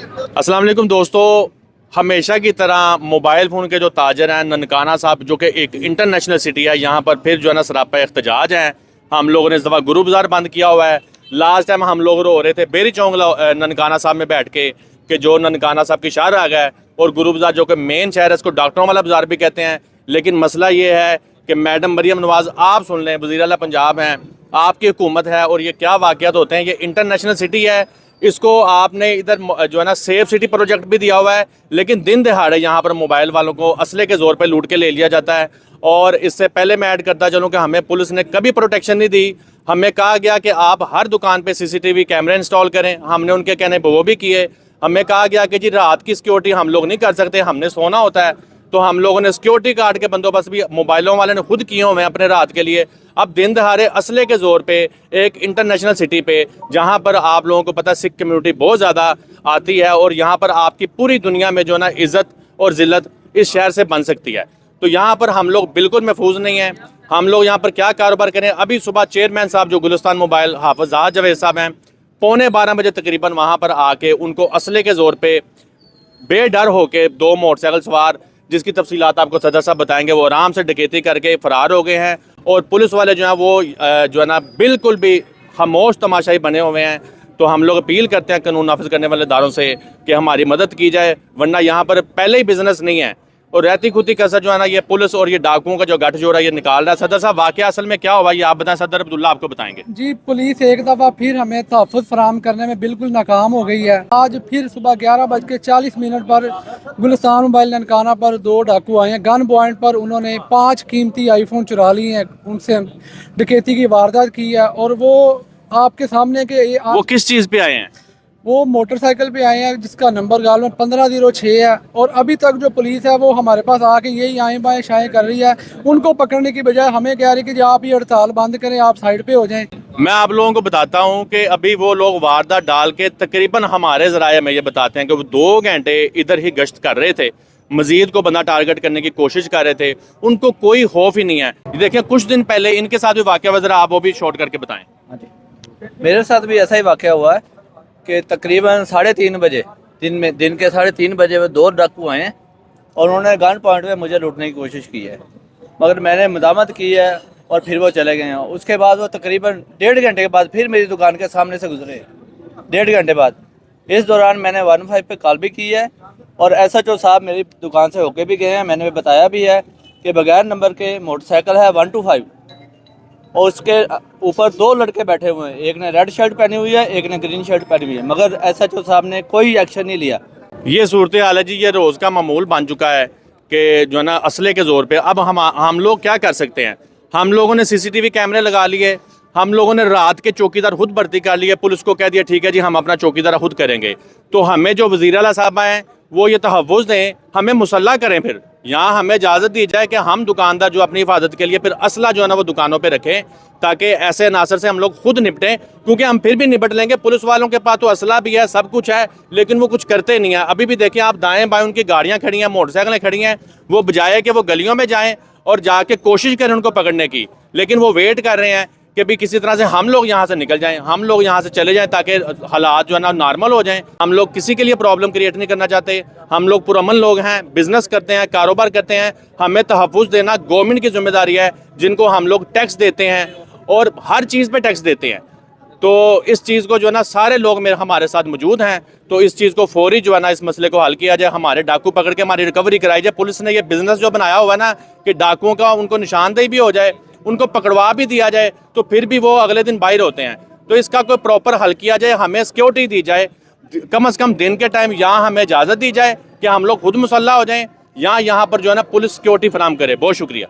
अस्सलाम वालेकुम दोस्तों, हमेशा की तरह मोबाइल फ़ोन के जो ताजर हैं ननकाना साहब, जो कि एक इंटरनेशनल सिटी है, यहाँ पर फिर जो है ना सरापा एहतजाज हैं। हम लोगों ने इस दफ़ा गुरु बाज़ार बंद किया हुआ है। लास्ट टाइम हम लोग रो रहे थे बेरी चौंक ननकाना साहब में बैठ के कि जो ननकाना साहब की शाहर आ गया है, और गुरु बाज़ार जो कि मेन शहर है, इसको डॉक्टरों वाला बाज़ार भी कहते हैं। लेकिन मसला ये है कि मैडम मरियम नवाज़, आप सुन लें, वज़ीर आला पंजाब हैं, आपकी हुकूमत है, और ये क्या वाक़यात होते हैं। ये इंटरनेशनल सिटी है, इसको आपने इधर जो है ना सेफ सिटी प्रोजेक्ट भी दिया हुआ है, लेकिन दिन दहाड़े यहाँ पर मोबाइल वालों को असले के ज़ोर पे लूट के ले लिया जाता है। और इससे पहले मैं ऐड करता चलूँ कि हमें पुलिस ने कभी प्रोटेक्शन नहीं दी। हमें कहा गया कि आप हर दुकान पे सीसीटीवी कैमरे इंस्टॉल करें, हमने उनके कहने पर वो भी किए। हमें कहा गया कि जी रात की सिक्योरिटी हम लोग नहीं कर सकते, हमने सोना होता है, तो हम लोगों ने सिक्योरिटी गार्ड के बंदोबस्त भी मोबाइलों वाले ने खुद किए हुए हैं अपने रात के लिए। अब दिन दहाड़े असले के ज़ोर पे एक इंटरनेशनल सिटी पे, जहाँ पर आप लोगों को पता है सिख कम्युनिटी बहुत ज़्यादा आती है, और यहाँ पर आपकी पूरी दुनिया में जो है ना इज़्ज़त और ज़िल्लत इस शहर से बन सकती है। तो यहाँ पर हम लोग बिल्कुल महफूज नहीं हैं। हम लोग यहाँ पर क्या कारोबार करें। अभी सुबह चेयरमैन साहब जो गुलिस्तान मोबाइल हाफिज़ जावेद साहब हैं, 11:15 तकरीबन वहाँ पर आके उनको असले के ज़ोर पे बेडर होके 2 मोटरसाइकिल सवार, जिसकी तफसीलात आपको सदर साहब बताएंगे, वो आराम से डकैती करके फ़रार हो गए हैं। और पुलिस वाले जो हैं वो जो है ना बिल्कुल भी खामोश तमाशाई बने हुए हैं। तो हम लोग अपील करते हैं कानून नाफिज करने वाले इदारों से कि हमारी मदद की जाए, वरना यहाँ पर पहले ही बिजनेस नहीं है, और रहती खुदी कसर जो है ना ये पुलिस और ये डाकुओं का जो गठजोड़ है ये निकाल रहा है। सदर साहब, वाक़या असल में क्या हुआ ये आप बताएं। सदर अब्दुल्ला आपको बताएंगे। जी, पुलिस एक दफ़ा फिर हमें तहफ़्फ़ुज़ फराहम करने में बिल्कुल नाकाम हो गई है। आज फिर सुबह 11:40 पर गुलिस्तान मोबाइल ननकाना पर 2 डाकू आए हैं। गन पॉइंट पर उन्होंने 5 कीमती आईफोन चुरा लिए हैं, उनसे डकैती की वारदात की है। और वो आपके सामने के वो किस चीज़ पे आए हैं? वो मोटरसाइकिल पे आए हैं जिसका नंबर गालवन 1506 है। और अभी तक जो पुलिस है वो हमारे पास आके यही आए बाएँ शाएँ कर रही है। उनको पकड़ने की बजाय हमें कह रही है कि जी आप ये हड़ताल बंद करें, आप साइड पे हो जाएं। मैं आप लोगों को बताता हूं कि अभी वो लोग वारदात डाल के तकरीबन हमारे ज़राए में ये बताते हैं कि वो 2 घंटे इधर ही गश्त कर रहे थे, मजीद को बंदा टारगेट करने की कोशिश कर रहे थे, उनको कोई खौफ ही नहीं है। देखिए कुछ दिन पहले इनके साथ भी वाक़या हुआ, ज़रा आप वो भी शॉर्ट करके बताएं। मेरे साथ भी ऐसा ही वाक़या हुआ है कि तकरीबन 3:30 बजे दिन के 3:30 बजे वो 2 डाकू आए हैं और उन्होंने गन पॉइंट पे मुझे लूटने की कोशिश की है, मगर मैंने मदामत की है और फिर वो चले गए हैं। उसके बाद वो तकरीबन 1.5 घंटे के बाद फिर मेरी दुकान के सामने से गुजरे, 1.5 घंटे बाद। इस दौरान मैंने 15 पे कॉल भी की है और SHO साहब मेरी दुकान से होके भी गए हैं। मैंने बताया भी है कि बगैर नंबर के मोटरसाइकिल है 125, और उसके ऊपर 2 लड़के बैठे हुए हैं, एक ने रेड शर्ट पहनी हुई है, एक ने ग्रीन शर्ट पहनी हुई है, मगर SHO साहब ने कोई एक्शन नहीं लिया। ये सूरत हाल है जी, ये रोज़ का मामूल बन चुका है कि जो है ना असले के ज़ोर पे। अब हम लोग क्या कर सकते हैं। हम लोगों ने CCTV कैमरे लगा लिए, हम लोगों ने रात के चौकीदार खुद भर्ती कर लिए, पुलिस को कह दिया ठीक है जी हम अपना चौकीदार खुद करेंगे। तो हमें जो वज़ीर आला साहब आए वो ये तहफ़्फ़ुज़ दें, हमें मुसल्ला करें, फिर यहाँ हमें इजाज़त दी जाए कि हम दुकानदार जो अपनी हिफाजत के लिए फिर असला जो है ना वो दुकानों पे रखें, ताकि ऐसे अनासर से हम लोग खुद निपटें। क्योंकि हम फिर भी निपट लेंगे, पुलिस वालों के पास तो असला भी है, सब कुछ है, लेकिन वो कुछ करते नहीं है। अभी भी देखिए आप, दाएं बाएं उनकी गाड़ियाँ खड़ी हैं, मोटरसाइकिलें खड़ी हैं, वो बजाय कि वो गलियों में जाएँ और जाके कोशिश करें उनको पकड़ने की, लेकिन वो वेट कर रहे हैं कि भी किसी तरह से हम लोग यहाँ से निकल जाएं, हम लोग यहाँ से चले जाएं, ताकि हालात जो है ना नॉर्मल हो जाएं। हम लोग किसी के लिए प्रॉब्लम क्रिएट नहीं करना चाहते। हम लोग पुरअमन लोग हैं, बिजनेस करते हैं, कारोबार करते हैं। हमें तहफ़्फ़ुज़ देना गवर्नमेंट की जिम्मेदारी है, जिनको हम लोग टैक्स देते हैं और हर चीज़ पे टैक्स देते हैं। तो इस चीज़ को जो है ना सारे लोग हमारे साथ मौजूद हैं, तो इस चीज़ को फौरी जो है ना इस मसले को हल किया जाए, हमारे डाकू पकड़ के हमारी रिकवरी कराई जाए। पुलिस ने ये बिज़नेस जो बनाया हुआ है ना कि डाकुओं का उनको निशानदेही भी हो जाए, उनको पकड़वा भी दिया जाए, तो फिर भी वो अगले दिन बाहर होते हैं। तो इसका कोई प्रॉपर हल किया जाए, हमें सिक्योरिटी दी जाए, कम से कम दिन के टाइम यहाँ हमें इजाज़त दी जाए कि हम लोग खुद मुसल्ला हो जाएं, यहाँ पर जो है ना पुलिस सिक्योरिटी फराहम करे। बहुत शुक्रिया।